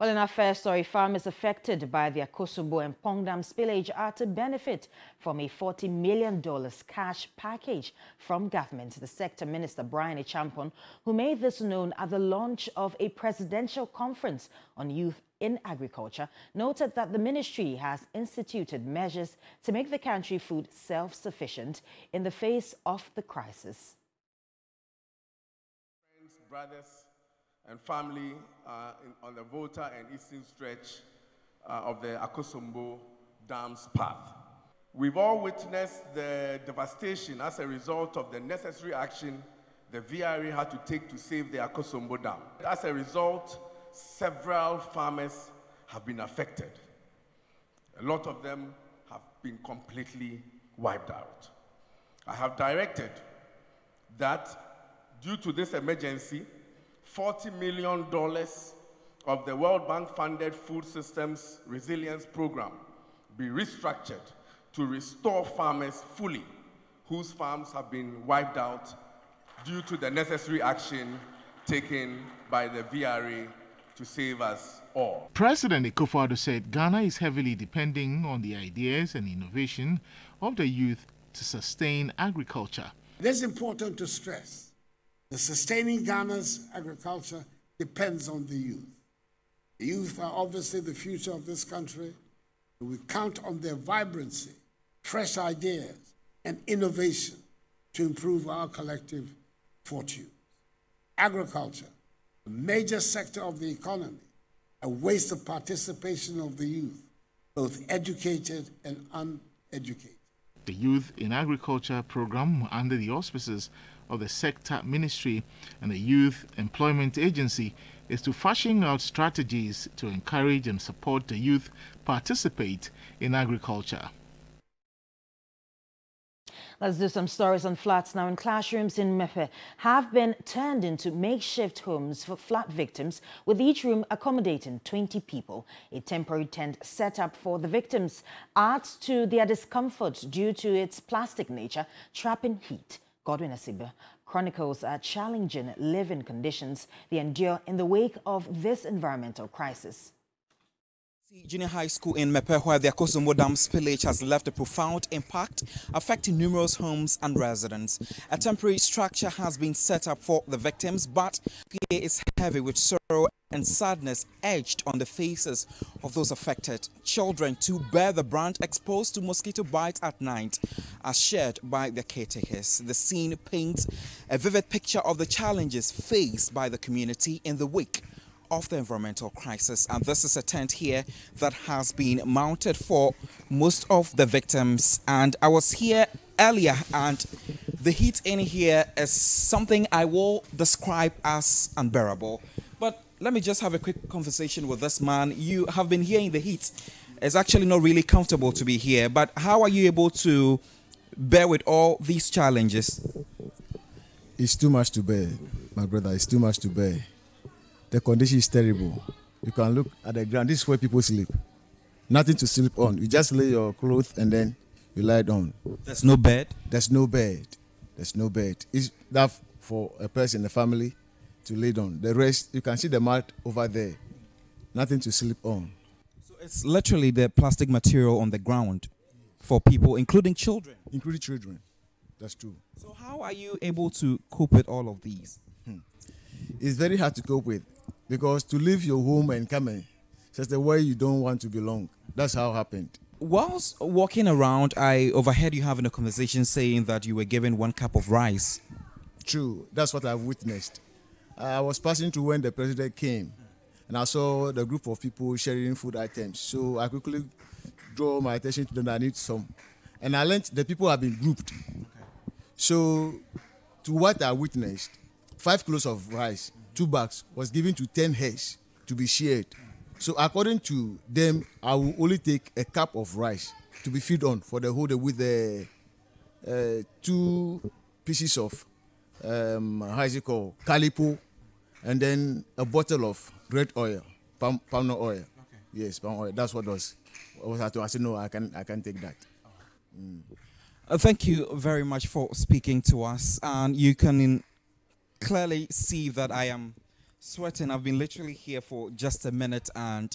Well, in our first story, farmers affected by the Akosombo and Pong Dam spillage are to benefit from a $40 million cash package from government. The sector minister, Brian Echampon, who made this known at the launch of a presidential conference on youth in agriculture, noted that the ministry has instituted measures to make the country food self-sufficient in the face of the crisis. Friends, brothers, and family on the Volta and eastern stretch of the Akosombo Dam's path. We've all witnessed the devastation as a result of the necessary action the VRA had to take to save the Akosombo Dam. As a result, several farmers have been affected. A lot of them have been completely wiped out. I have directed that due to this emergency, $40 million of the World Bank-funded Food Systems Resilience Program be restructured to restore farmers fully whose farms have been wiped out due to the necessary action taken by the VRA to save us all. President Akufo-Addo said Ghana is heavily depending on the ideas and innovation of the youth to sustain agriculture. It is important to stress that sustaining Ghana's agriculture depends on the youth. The youth are obviously the future of this country, and we count on their vibrancy, fresh ideas, and innovation to improve our collective fortunes. Agriculture, a major sector of the economy, awaits the participation of the youth, both educated and uneducated. The Youth in Agriculture program, under the auspices of the sector ministry and the Youth Employment Agency, is to fashion out strategies to encourage and support the youth participate in agriculture. Let's do some stories on floods now. In classrooms in Mepe have been turned into makeshift homes for flood victims, with each room accommodating 20 people. A temporary tent set up for the victims adds to their discomfort due to its plastic nature, trapping heat. Godwin Asiba chronicles challenging living conditions they endure in the wake of this environmental crisis. Junior High School in Mepe, where the Akosombo Dam spillage has left a profound impact, affecting numerous homes and residents. A temporary structure has been set up for the victims, but it is heavy with sorrow and sadness etched on the faces of those affected. Children to bear the brunt exposed to mosquito bites at night are shared by their caretakers. The scene paints a vivid picture of the challenges faced by the community in the wake of the environmental crisis, and this is a tent here that has been mounted for most of the victims. And I was here earlier, and the heat in here is something I will describe as unbearable. But let me just have a quick conversation with this man. You have been here in the heat. It's actually not really comfortable to be here, but how are you able to bear with all these challenges? It's too much to bear, my brother. It's too much to bear. The condition is terrible. You can look at the ground. This is where people sleep. Nothing to sleep on. You just lay your clothes and then you lie down. There's no bed? There's no bed. There's no bed. It's that for a person, a family, to lay down. The rest, you can see the mat over there. Nothing to sleep on. So it's literally the plastic material on the ground for people, including children? Including children. That's true. So how are you able to cope with all of these? It's very hard to cope with, because to leave your home and come in, just the way you don't want to belong. That's how it happened. Whilst walking around, I overheard you having a conversation saying that you were given 1 cup of rice. True. That's what I've witnessed. I was passing through when the president came, and I saw the group of people sharing food items. So I quickly draw my attention to them. I need some. And I learned the people have been grouped. Okay. So to what I witnessed, 5 kilos of rice, 2 bags, was given to 10 heads to be shared. So according to them, I will only take a cup of rice to be fed on for the whole day with the 2 pieces of, how is it called, calipo, and then a bottle of red oil, palm oil. Okay. Yes, palm oil. That's what was I said, no, I can't take that. Thank you very much for speaking to us. And you can clearly see that I am Sweating. I've been literally here for just a minute, and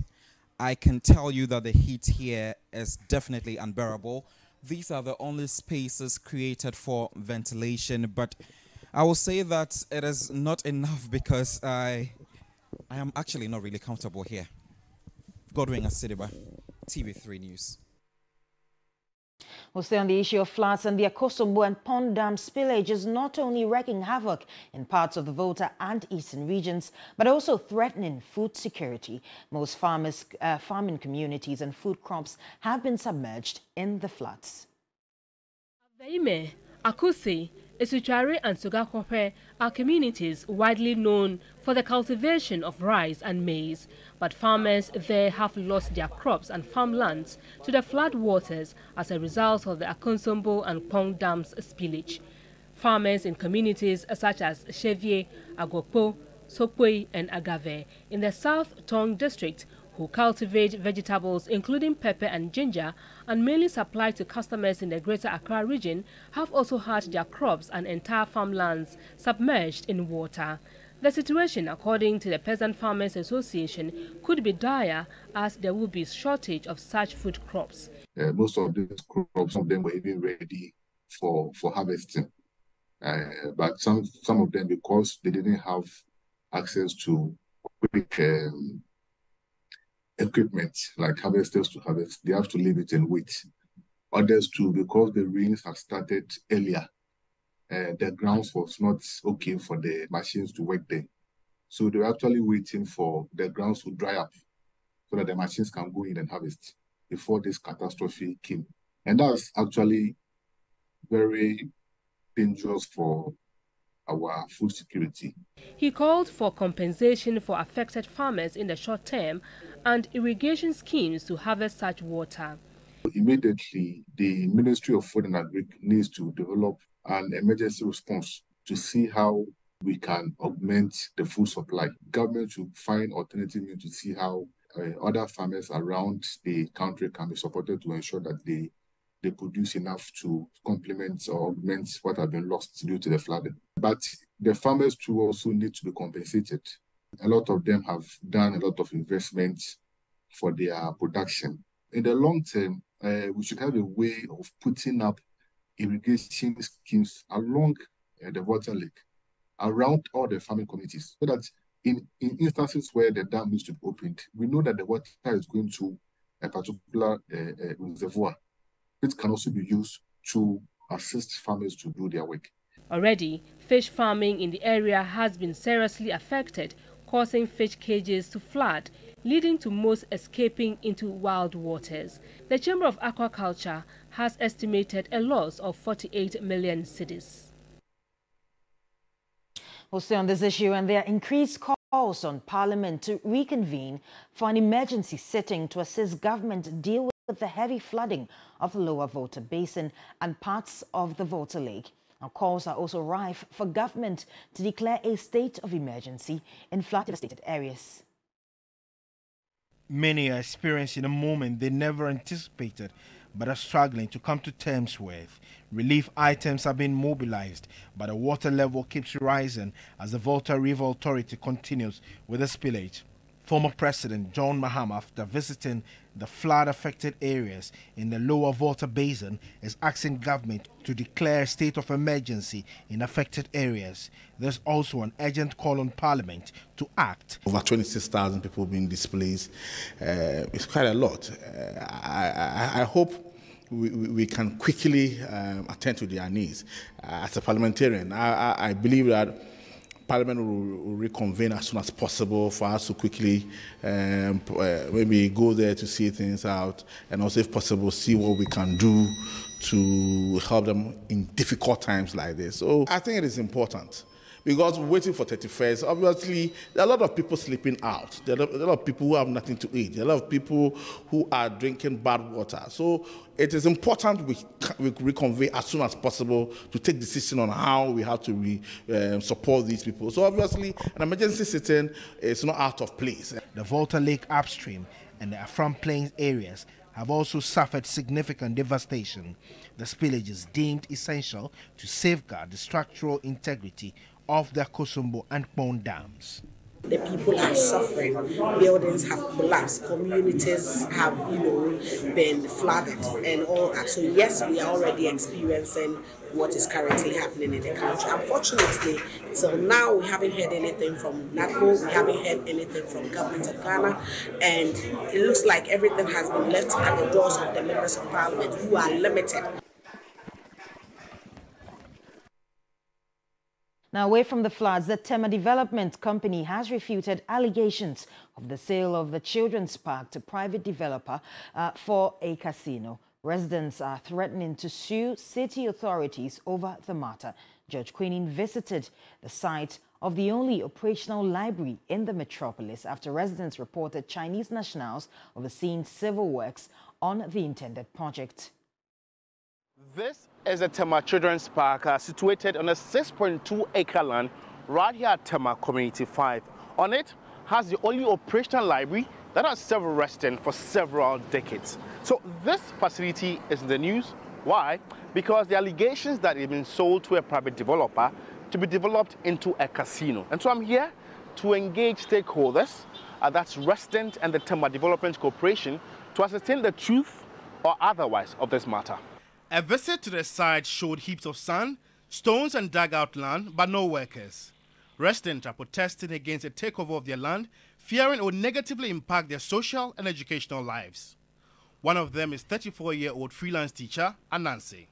I can tell you that the heat here is definitely unbearable. These are the only spaces created for ventilation, but I will say that it is not enough because I am actually not really comfortable here. Godwin Asidiba, TV3 News. We'll stay on the issue of floods, and the Akosombo and Pond Dam spillage is not only wreaking havoc in parts of the Volta and eastern regions, but also threatening food security. Most farming communities and food crops have been submerged in the floods. Aveime, Akusi, Esuchari and Sugakwape are communities widely known for the cultivation of rice and maize, but farmers there have lost their crops and farmlands to the flood waters as a result of the Akosombo and Pond Dams spillage. Farmers in communities such as Chevie, Agokpo, Sokwe and Agave in the South Tong district who cultivate vegetables including pepper and ginger and mainly supply to customers in the Greater Accra region have also had their crops and entire farmlands submerged in water. The situation, according to the Peasant Farmers Association, could be dire as there will be shortage of such food crops. Most of these crops, some of them were even ready for harvesting. But some of them, because they didn't have access to quick equipment like harvesters to harvest, they have to leave it and wait. Others too, because the rains have started earlier, the grounds was not okay for the machines to work there. So they're actually waiting for the grounds to dry up so that the machines can go in and harvest before this catastrophe came. And that's actually very dangerous for our food security. He called for compensation for affected farmers in the short term and irrigation schemes to harvest such water. Immediately, the Ministry of Food and Agric needs to develop an emergency response to see how we can augment the food supply. Government should find alternative means to see how other farmers around the country can be supported to ensure that they produce enough to complement or augment what has been lost due to the flooding. But the farmers too also need to be compensated. A lot of them have done a lot of investments for their production. In the long term, we should have a way of putting up irrigation schemes along the water lake, around all the farming communities, so that in instances where the dam needs to be opened, we know that the water is going to a particular reservoir. It can also be used to assist farmers to do their work. Already, fish farming in the area has been seriously affected, causing fish cages to flood, leading to most escaping into wild waters. The Chamber of Aquaculture has estimated a loss of 48 million cedis. We'll stay on this issue, and there are increased calls on Parliament to reconvene for an emergency sitting to assist government deal with the heavy flooding of the lower Volta Basin and parts of the Volta Lake. Now, calls are also rife for government to declare a state of emergency in flood-devastated areas. Many are experiencing a moment they never anticipated but are struggling to come to terms with. Relief items are being mobilized, but the water level keeps rising as the Volta River Authority continues with the spillage. Former President John Mahama, after visiting the flood-affected areas in the lower Volta Basin, is asking government to declare a state of emergency in affected areas. There's also an urgent call on Parliament to act. Over 26,000 people being displaced. It's quite a lot. I hope we can quickly attend to their needs. As a parliamentarian, I believe that Parliament will reconvene as soon as possible for us to quickly maybe go there to see things out, and also, if possible, see what we can do to help them in difficult times like this. So I think it is important, because waiting for 31st, obviously, there are a lot of people sleeping out. There are a lot of people who have nothing to eat. There are a lot of people who are drinking bad water. So it is important we reconvene as soon as possible to take decision on how we have to support these people. So obviously, an emergency sitting is not out of place. The Volta Lake upstream and the Afram Plains areas have also suffered significant devastation. The spillage is deemed essential to safeguard the structural integrity of the Akosombo and Pond dams. The people are suffering. Buildings have collapsed. Communities have, been flooded and all that. So yes, we are already experiencing what is currently happening in the country. Unfortunately, till now we haven't heard anything from NATMO. We haven't heard anything from government of Ghana, and it looks like everything has been left at the doors of the members of parliament, who are limited. Now, away from the floods, the Tema Development Company has refuted allegations of the sale of the Children's Park to private developer for a casino. Residents are threatening to sue city authorities over the matter. Judge Queenin visited the site of the only operational library in the metropolis after residents reported Chinese nationals overseeing civil works on the intended project. This is the Tema Children's Park situated on a 6.2-acre land right here at Tema Community 5. On it has the only operational library that has several residents for several decades. So this facility is in the news. Why? Because the allegations that it's been sold to a private developer to be developed into a casino. And so I'm here to engage stakeholders, that's resident and the Tema Development Corporation, to ascertain the truth or otherwise of this matter. A visit to the site showed heaps of sand, stones and dug-out land, but no workers. Residents are protesting against the takeover of their land, fearing it would negatively impact their social and educational lives. One of them is 34-year-old freelance teacher, Anansi.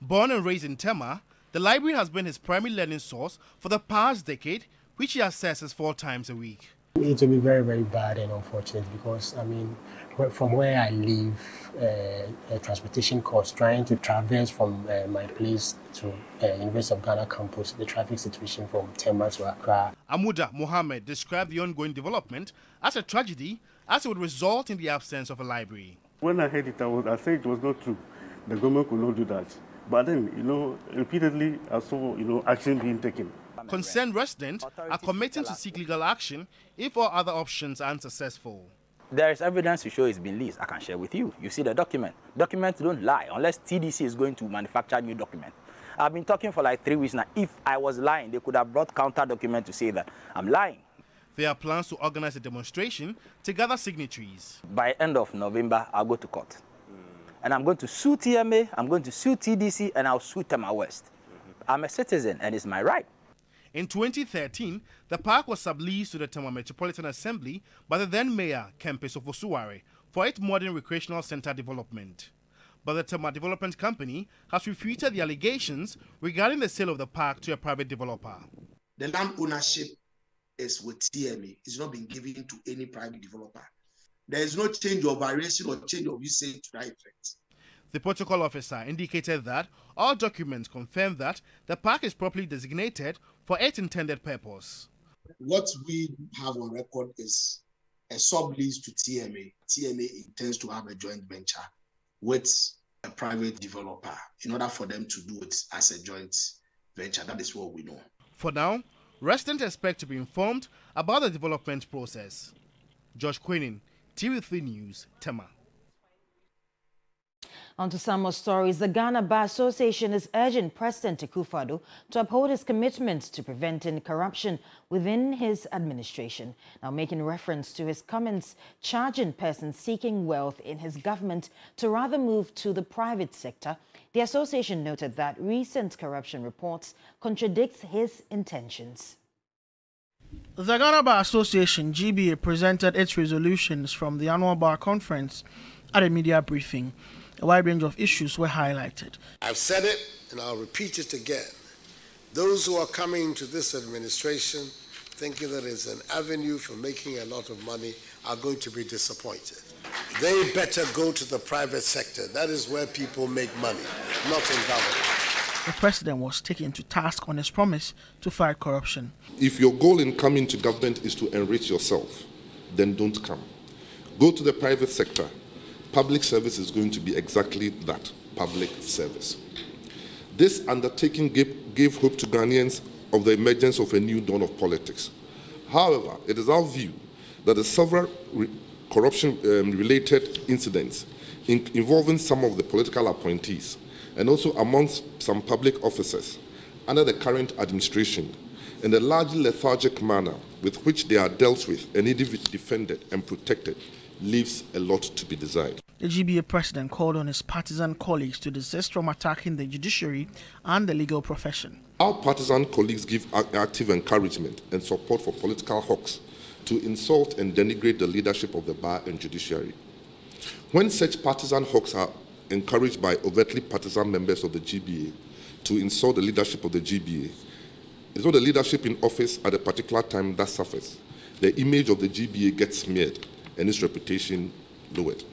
Born and raised in Tema, the library has been his primary learning source for the past decade, which he accesses 4 times a week. It will be very, very bad and unfortunate because, from where I live, transportation costs, trying to traverse from my place to University of Ghana campus, the traffic situation from Tema to Accra. Amuda Mohammed described the ongoing development as a tragedy, as it would result in the absence of a library. When I heard it, I said it was not true. The government could not do that. But then, repeatedly, I saw, action being taken. Concerned residents are committing to seek legal action if all other options are unsuccessful. There is evidence to show it's been leased. I can share with you. You see the document. Documents don't lie unless TDC is going to manufacture new document. I've been talking for like 3 weeks now. If I was lying, they could have brought counter document to say that I'm lying. There are plans to organize a demonstration to gather signatories. By end of November, I'll go to court. And I'm going to sue TMA, I'm going to sue TDC, and I'll sue Tema West. I'm a citizen, and it's my right. In 2013, the park was subleased to the Tema Metropolitan Assembly by the then Mayor, Kempis Ofosuware, for its modern recreational center development. But the Tema Development Company has refuted the allegations regarding the sale of the park to a private developer. The land ownership is with TMA. It's not been given to any private developer. There is no change of variation or change of usage to that effect. The protocol officer indicated that all documents confirm that the park is properly designated for its intended purpose. What we have on record is a sublease to TMA. TMA intends to have a joint venture with a private developer in order for them to do it as a joint venture. That is what we know. For now, residents expect to be informed about the development process. Judge Queenin, TV3 News, Tema. On to some more stories. The Ghana Bar Association is urging President Akufo-Addo to uphold his commitment to preventing corruption within his administration. Now, making reference to his comments charging persons seeking wealth in his government to rather move to the private sector, the association noted that recent corruption reports contradicts his intentions. The Ghana Bar Association, GBA, presented its resolutions from the annual bar conference at a media briefing. A wide range of issues were highlighted. I've said it, and I'll repeat it again. Those who are coming to this administration thinking that it's an avenue for making a lot of money are going to be disappointed. They better go to the private sector. That is where people make money, not in government. The president was taken to task on his promise to fight corruption. If your goal in coming to government is to enrich yourself, then don't come. Go to the private sector. Public service is going to be exactly that, public service. This undertaking gave hope to Ghanaians of the emergence of a new dawn of politics. However, it is our view that the several corruption-related incidents involving some of the political appointees and also amongst some public officers under the current administration in a largely lethargic manner with which they are dealt with and defended and protected leaves a lot to be desired. The GBA president called on his partisan colleagues to desist from attacking the judiciary and the legal profession. Our partisan colleagues give active encouragement and support for political hawks to insult and denigrate the leadership of the bar and judiciary. When such partisan hawks are encouraged by overtly partisan members of the GBA to insult the leadership of the GBA, it's not the leadership in office at a particular time that suffers. The image of the GBA gets smeared and its reputation lowered.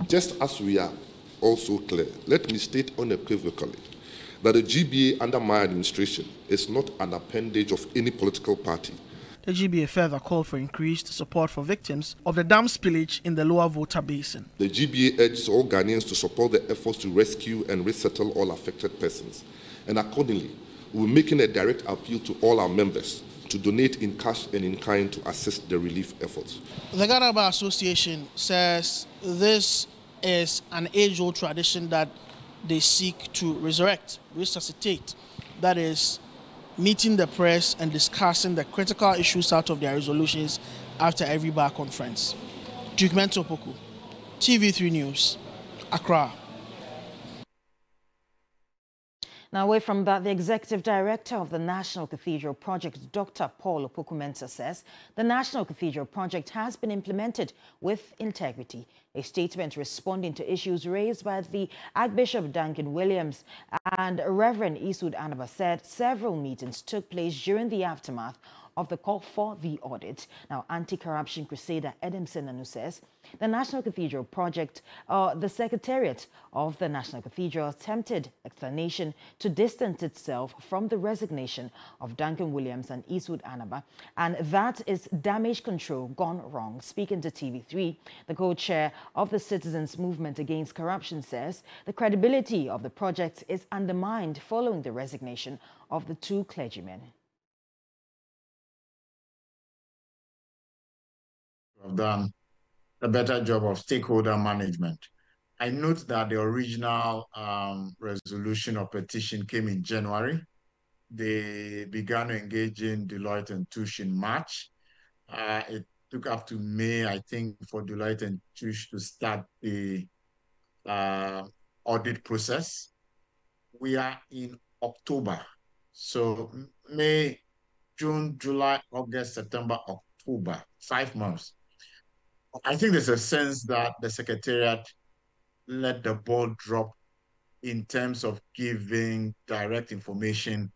Just as we are also clear, let me state unequivocally that the GBA under my administration is not an appendage of any political party. The GBA further called for increased support for victims of the dam spillage in the lower Volta Basin. The GBA urges all Ghanaians to support the efforts to rescue and resettle all affected persons. And accordingly, we're making a direct appeal to all our members to donate in cash and in kind to assist the relief efforts. The Ghana Bar Association says this is an age-old tradition that they seek to resurrect, resuscitate. That is, meeting the press and discussing the critical issues out of their resolutions after every bar conference. Duke Mentopoku, TV3 News, Accra. Now, away from that, the Executive Director of the National Cathedral Project, Dr. Paul Opoku-Mensah, says the National Cathedral Project has been implemented with integrity. A statement responding to issues raised by the Archbishop Duncan Williams and Reverend Eastwood Anaba said several meetings took place during the aftermath of the call for the audit. Now, anti-corruption crusader Edemson Nanu says the National Cathedral Project, the Secretariat of the National Cathedral, attempted explanation to distance itself from the resignation of Duncan Williams and Eastwood Anaba, and that is damage control gone wrong. Speaking to TV3, the co-chair of the Citizens Movement Against Corruption says the credibility of the project is undermined following the resignation of the two clergymen. Have done a better job of stakeholder management. I note that the original resolution or petition came in January. They began to engage in Deloitte and Touche in March. It took up to May, I think, for Deloitte and Touche to start the audit process. We are in October. So May, June, July, August, September, October, 5 months. I think there's a sense that the Secretariat let the ball drop in terms of giving direct information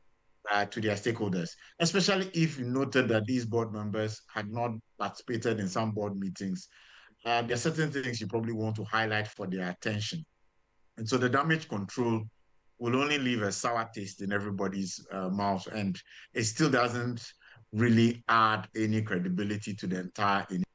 to their stakeholders, especially if you noted that these board members had not participated in some board meetings. There are certain things you probably want to highlight for their attention. And so the damage control will only leave a sour taste in everybody's mouth, and it still doesn't really add any credibility to the entire initiative.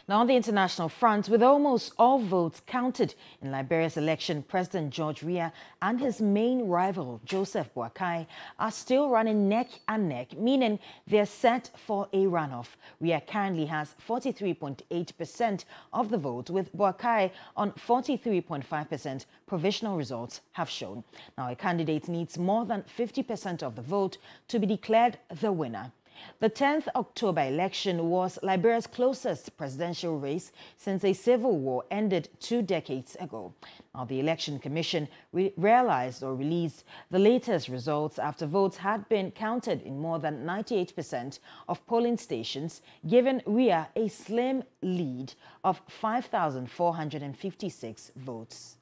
Now, on the international front, with almost all votes counted in Liberia's election, President George Weah and his main rival, Joseph Boakai, are still running neck and neck, meaning they're set for a runoff. Weah currently has 43.8% of the vote, with Boakai on 43.5%, provisional results have shown. Now, a candidate needs more than 50% of the vote to be declared the winner. The 10th October election was Liberia's closest presidential race since a civil war ended 2 decades ago. Now, the Election Commission released the latest results after votes had been counted in more than 98% of polling stations, giving Weah a slim lead of 5,456 votes.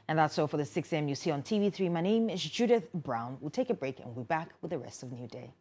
And that's all for the 6 a.m. news here on TV3. My name is Judith Brown. We'll take a break and we'll be back with the rest of New Day.